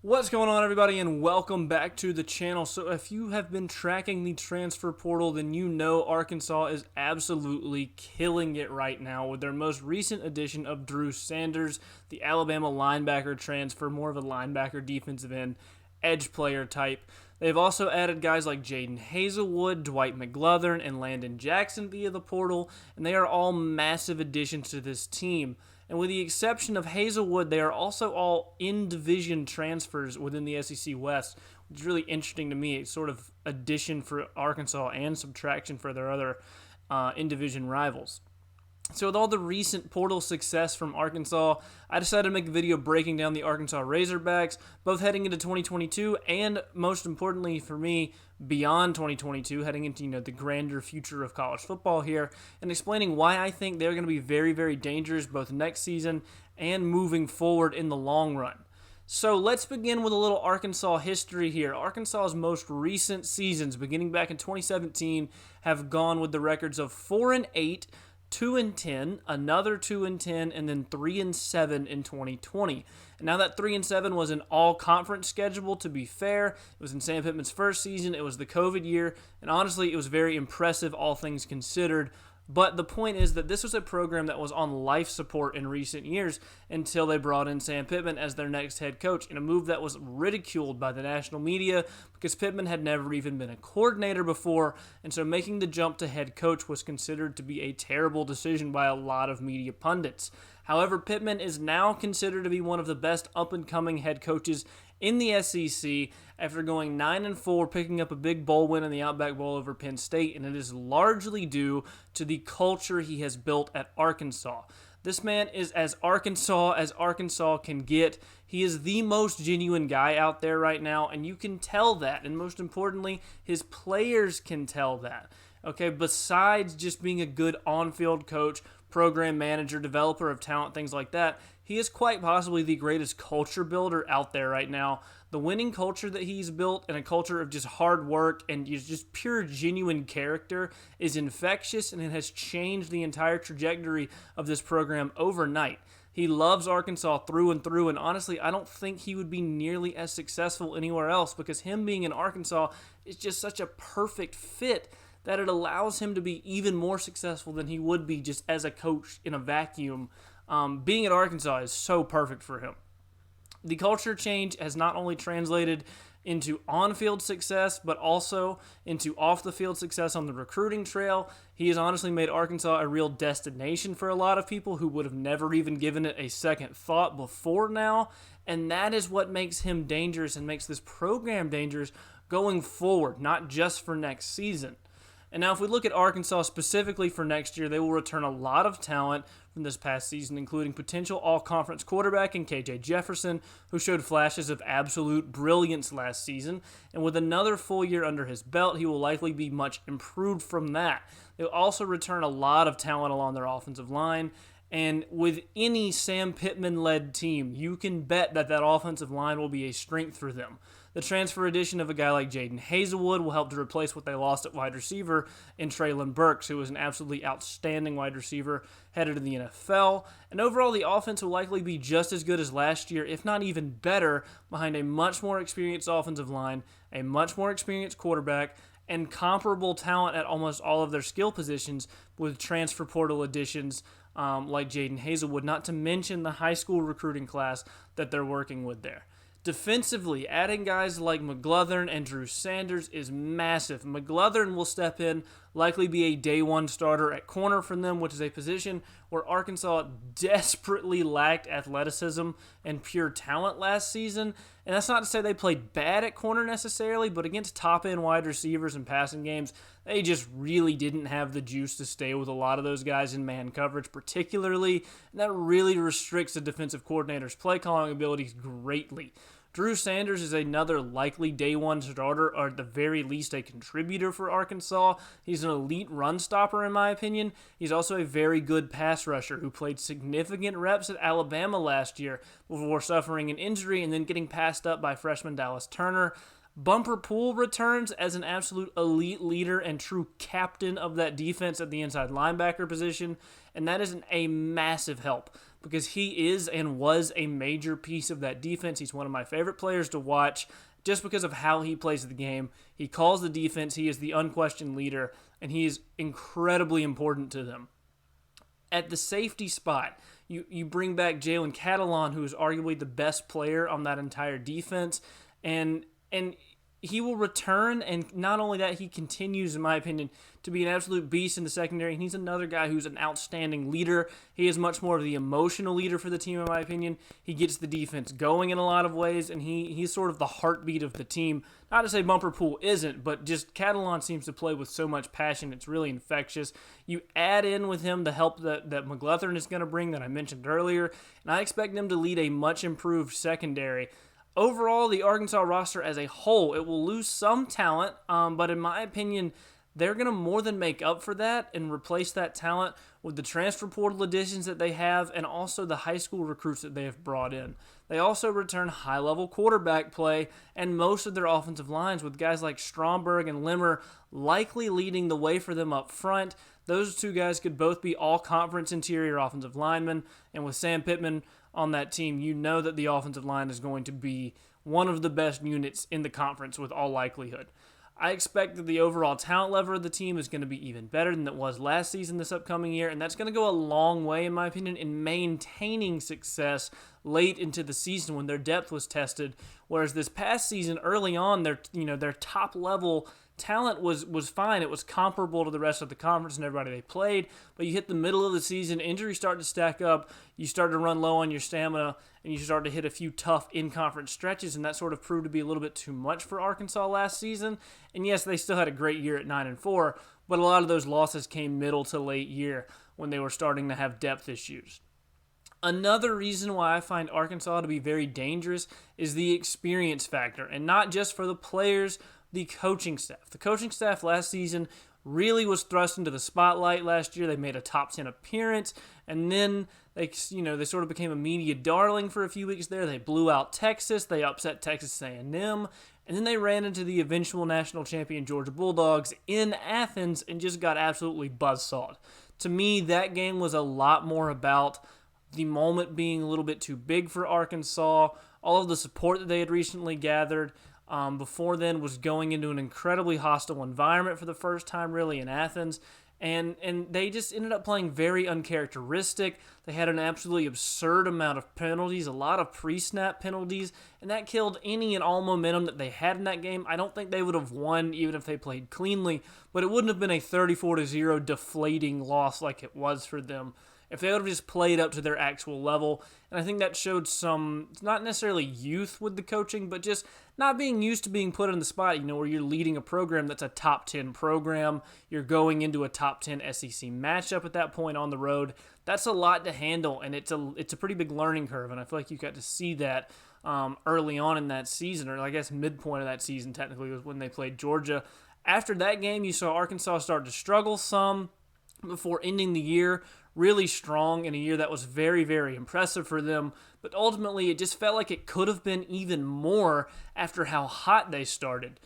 What's going on, everybody, and welcome back to the channel. So if you have been tracking the transfer portal, then you know Arkansas is absolutely killing it right now with their most recent addition of Drew Sanders, the Alabama linebacker transfer, more of a linebacker defensive end, edge player type. They've also added guys like Jaden Hazelwood, Dwight McGlothern, and Landon Jackson via the portal, and they are all massive additions to this team. And with the exception of Hazelwood, they are also all in-division transfers within the SEC West, which is really interesting to me. It's sort of addition for Arkansas and subtraction for their other in-division rivals. So with all the recent portal success from Arkansas, I decided to make a video breaking down the Arkansas Razorbacks, both heading into 2022 and, most importantly for me, beyond 2022, heading into the grander future of college football here, and explaining why I think they're going to be very, very dangerous both next season and moving forward in the long run. So let's begin with a little Arkansas history here. Arkansas's most recent seasons, beginning back in 2017, have gone with the records of 4-8, 2-10, another 2-10, and then 3-7 in 2020. And now that 3-7 was an all-conference schedule, to be fair. It was in Sam Pittman's first season. It was the COVID year. And honestly, it was very impressive, all things considered. But the point is that this was a program that was on life support in recent years until they brought in Sam Pittman as their next head coach, in a move that was ridiculed by the national media because Pittman had never even been a coordinator before, and so making the jump to head coach was considered to be a terrible decision by a lot of media pundits. However, Pittman is now considered to be one of the best up-and-coming head coaches in the SEC after going 9-4, picking up a big bowl win in the Outback Bowl over Penn State, and it is largely due to the culture he has built at Arkansas. This man is as Arkansas can get. He is the most genuine guy out there right now, and you can tell that, and most importantly, his players can tell that. Okay, besides just being a good on-field coach, program manager, developer of talent, things like that, he is quite possibly the greatest culture builder out there right now. The winning culture that he's built, and a culture of just hard work and just pure genuine character, is infectious, and it has changed the entire trajectory of this program overnight. He loves Arkansas through and through, and honestly, I don't think he would be nearly as successful anywhere else, because him being in Arkansas is just such a perfect fit that it allows him to be even more successful than he would be just as a coach in a vacuum. Being at Arkansas is so perfect for him. The culture change has not only translated into on-field success, but also into off-the-field success on the recruiting trail. He has honestly made Arkansas a real destination for a lot of people who would have never even given it a second thought before now, and that is what makes him dangerous and makes this program dangerous going forward, not just for next season. And now if we look at Arkansas specifically for next year, they will return a lot of talent from this past season, including potential all-conference quarterback in KJ Jefferson, who showed flashes of absolute brilliance last season. And with another full year under his belt, he will likely be much improved from that. They'll also return a lot of talent along their offensive line. And with any Sam Pittman-led team, you can bet that that offensive line will be a strength for them. The transfer addition of a guy like Jaden Hazelwood will help to replace what they lost at wide receiver in Traylon Burks, who was an absolutely outstanding wide receiver headed to the NFL. And overall, the offense will likely be just as good as last year, if not even better, behind a much more experienced offensive line, a much more experienced quarterback, and comparable talent at almost all of their skill positions with transfer portal additions like Jaden Hazelwood, not to mention the high school recruiting class that they're working with there. Defensively, adding guys like McGlothern and Drew Sanders is massive. McGlothern will step in, likely be a day one starter at corner for them, which is a position where Arkansas desperately lacked athleticism and pure talent last season. And that's not to say they played bad at corner necessarily, but against top-end wide receivers and passing games, they just really didn't have the juice to stay with a lot of those guys in man coverage particularly, and that really restricts the defensive coordinator's play calling abilities greatly. Drew Sanders is another likely day one starter, or at the very least a contributor for Arkansas. He's an elite run stopper in my opinion. He's also a very good pass rusher who played significant reps at Alabama last year before suffering an injury and then getting passed up by freshman Dallas Turner. Bumper Poole returns as an absolute elite leader and true captain of that defense at the inside linebacker position, and that is a massive help. because he is and was a major piece of that defense. He's one of my favorite players to watch just because of how he plays the game. He calls the defense. He is the unquestioned leader, and he is incredibly important to them. At the safety spot, you bring back Jalen Catalon, who is arguably the best player on that entire defense, and he will return, and not only that, he continues, in my opinion, to be an absolute beast in the secondary, and he's another guy who's an outstanding leader. He is much more of the emotional leader for the team, in my opinion. He gets the defense going in a lot of ways, and he's sort of the heartbeat of the team. Not to say Bumper Pool isn't, but just Catalan seems to play with so much passion. It's really infectious. You add in with him the help that McGlothern is going to bring that I mentioned earlier, and I expect them to lead a much improved secondary. Overall, the Arkansas roster as a whole, it will lose some talent, but in my opinion, they're going to more than make up for that and replace that talent with the transfer portal additions that they have and also the high school recruits that they have brought in. They also return high-level quarterback play and most of their offensive lines with guys like Stromberg and Limmer likely leading the way for them up front. Those two guys could both be all-conference interior offensive linemen, and with Sam Pittman on that team, you know that the offensive line is going to be one of the best units in the conference with all likelihood. I expect that the overall talent level of the team is going to be even better than it was last season this upcoming year, and that's going to go a long way, in my opinion, in maintaining success late into the season when their depth was tested. Whereas this past season, early on, their top level talent was fine. It was comparable to the rest of the conference and everybody they played, but you hit the middle of the season, injuries start to stack up, you start to run low on your stamina, and you start to hit a few tough in-conference stretches, and that sort of proved to be a little bit too much for Arkansas last season. And yes, they still had a great year at 9-4, but a lot of those losses came middle to late year when they were starting to have depth issues. Another reason why I find Arkansas to be very dangerous is the experience factor, and not just for the players, the coaching staff. The coaching staff last season really was thrust into the spotlight last year. They made a top 10 appearance, and then they sort of became a media darling for a few weeks there. They blew out Texas. They upset Texas A&M, and then they ran into the eventual national champion Georgia Bulldogs in Athens and just got absolutely buzzsawed. To me, that game was a lot more about the moment being a little bit too big for Arkansas, all of the support that they had recently gathered. Before then was going into an incredibly hostile environment for the first time really in Athens, and they just ended up playing very uncharacteristic. They had an absolutely absurd amount of penalties, a lot of pre-snap penalties, and that killed any and all momentum that they had in that game. I don't think they would have won even if they played cleanly, but it wouldn't have been a 34-0 deflating loss like it was for them if they would have just played up to their actual level. And I think that showed some, not necessarily youth with the coaching, but just not being used to being put in the spot, where you're leading a program that's a top 10 program. You're going into a top 10 SEC matchup at that point on the road. That's a lot to handle, and it's a pretty big learning curve, and I feel like you got to see that early on in that season, or I guess midpoint of that season technically was when they played Georgia. After that game, you saw Arkansas start to struggle some before ending the year really strong in a year that was very, very impressive for them. But ultimately, it just felt like it could have been even more after how hot they started.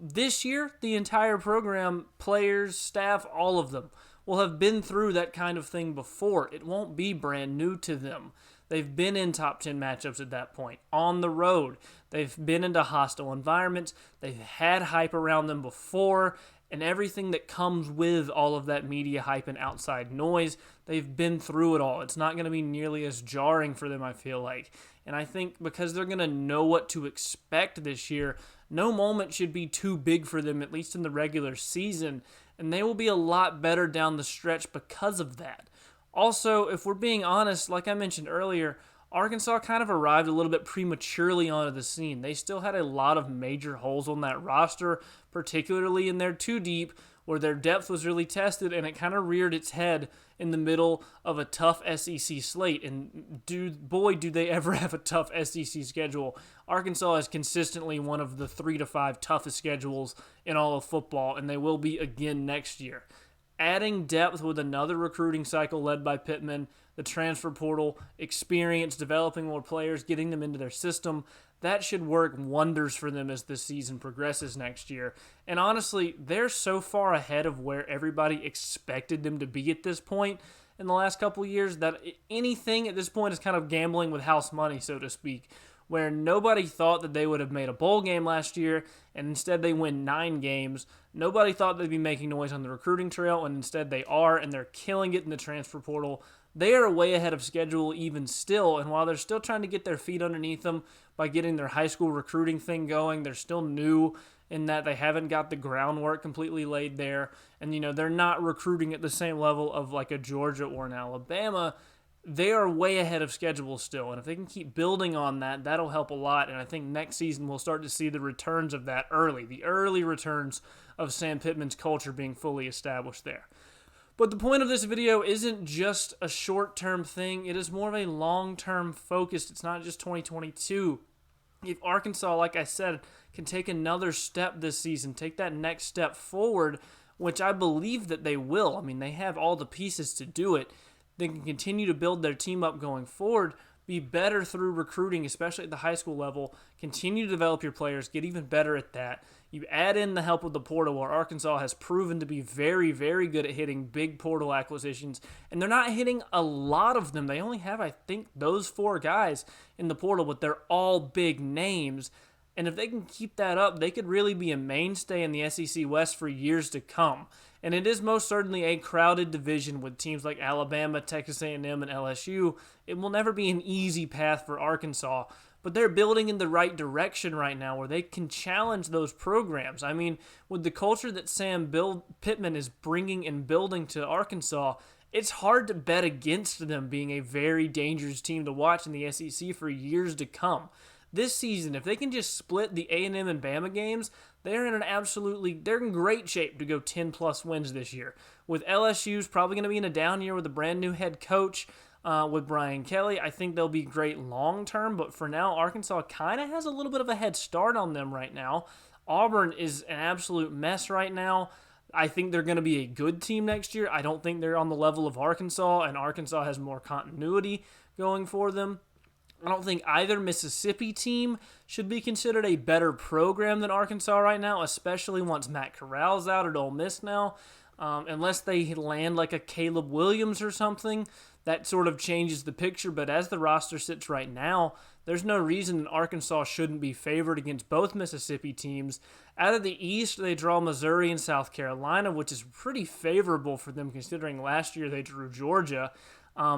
This year, the entire program, players, staff, all of them, will have been through that kind of thing before. It won't be brand new to them. They've been in top 10 matchups at that point, on the road. They've been into hostile environments. They've had hype around them before, and everything that comes with all of that media hype and outside noise, they've been through it all. It's not going to be nearly as jarring for them, I feel like. And I think because they're going to know what to expect this year, no moment should be too big for them, at least in the regular season, and they will be a lot better down the stretch because of that. Also, if we're being honest, like I mentioned earlier, Arkansas kind of arrived a little bit prematurely onto the scene. They still had a lot of major holes on that roster, particularly in their two deep, where their depth was really tested, and it kind of reared its head in the middle of a tough SEC slate. And do they ever have a tough SEC schedule. Arkansas is consistently one of the 3 to 5 toughest schedules in all of football, and they will be again next year. Adding depth with another recruiting cycle led by Pittman, the transfer portal, experience, developing more players, getting them into their system, that should work wonders for them as this season progresses next year. And honestly, they're so far ahead of where everybody expected them to be at this point, in the last couple of years that anything at this point is kind of gambling with house money, so to speak, where nobody thought that they would have made a bowl game last year, and instead they win 9 games. Nobody thought they'd be making noise on the recruiting trail, and instead they are, and they're killing it in the transfer portal. They are way ahead of schedule even still, and while they're still trying to get their feet underneath them by getting their high school recruiting thing going, they're still new in that they haven't got the groundwork completely laid there, and they're not recruiting at the same level of like a Georgia or an Alabama. They are way ahead of schedule still, and if they can keep building on that, that'll help a lot, and I think next season we'll start to see the returns of that the early returns of Sam Pittman's culture being fully established there. But the point of this video isn't just a short-term thing. It is more of a long-term focus. It's not just 2022. If Arkansas, like I said, can take another step this season, take that next step forward, which I believe that they will. I mean, they have all the pieces to do it. They can continue to build their team up going forward, be better through recruiting, especially at the high school level, continue to develop your players, get even better at that. You add in the help of the portal, where Arkansas has proven to be very, very good at hitting big portal acquisitions, and they're not hitting a lot of them. They only have, I think, those 4 guys in the portal, but they're all big names. And if they can keep that up, they could really be a mainstay in the SEC West for years to come. And it is most certainly a crowded division with teams like Alabama, Texas A&M, and LSU. It will never be an easy path for Arkansas, but they're building in the right direction right now where they can challenge those programs. I mean, with the culture that Sam Pittman is bringing and building to Arkansas, it's hard to bet against them being a very dangerous team to watch in the SEC for years to come. This season, if they can just split the A&M and Bama games, they're in great shape to go 10-plus wins this year. With LSU's probably going to be in a down year with a brand new head coach, with Brian Kelly. I think they'll be great long-term, but for now, Arkansas kind of has a little bit of a head start on them right now. Auburn is an absolute mess right now. I think they're going to be a good team next year. I don't think they're on the level of Arkansas, and Arkansas has more continuity going for them. I don't think either Mississippi team should be considered a better program than Arkansas right now, especially once Matt Corral's out at Ole Miss now. Unless they land like a Caleb Williams or something, that sort of changes the picture. But as the roster sits right now, there's no reason Arkansas shouldn't be favored against both Mississippi teams. Out of the East, they draw Missouri and South Carolina, which is pretty favorable for them considering last year they drew Georgia.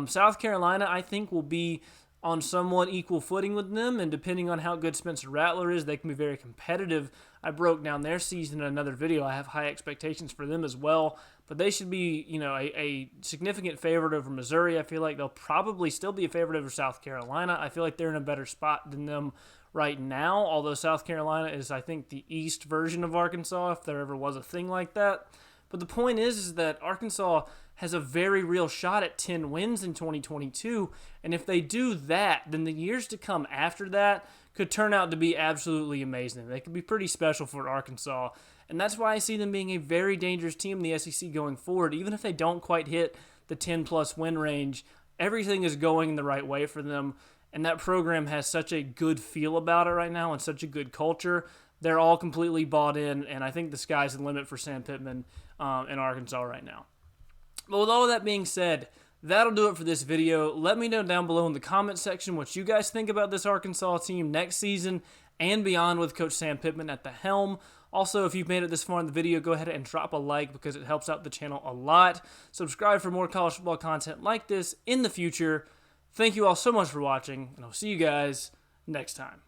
South Carolina, I think, will be on somewhat equal footing with them, and depending on how good Spencer Rattler is, they can be very competitive. I broke down their season in another video. I have high expectations for them as well, but they should be, a significant favorite over Missouri. I feel like they'll probably still be a favorite over South Carolina. I feel like they're in a better spot than them right now, although South Carolina is, I think, the East version of Arkansas, if there ever was a thing like that. But the point is that Arkansas has a very real shot at 10 wins in 2022, and if they do that, then the years to come after that could turn out to be absolutely amazing. They could be pretty special for Arkansas, and that's why I see them being a very dangerous team in the SEC going forward. Even if they don't quite hit the 10-plus win range, everything is going the right way for them, and that program has such a good feel about it right now and such a good culture. They're all completely bought in, and I think the sky's the limit for Sam Pittman in Arkansas right now. But with all of that being said, that'll do it for this video. Let me know down below in the comment section what you guys think about this Arkansas team next season and beyond with Coach Sam Pittman at the helm. Also, if you've made it this far in the video, go ahead and drop a like because it helps out the channel a lot. Subscribe for more college football content like this in the future. Thank you all so much for watching, and I'll see you guys next time.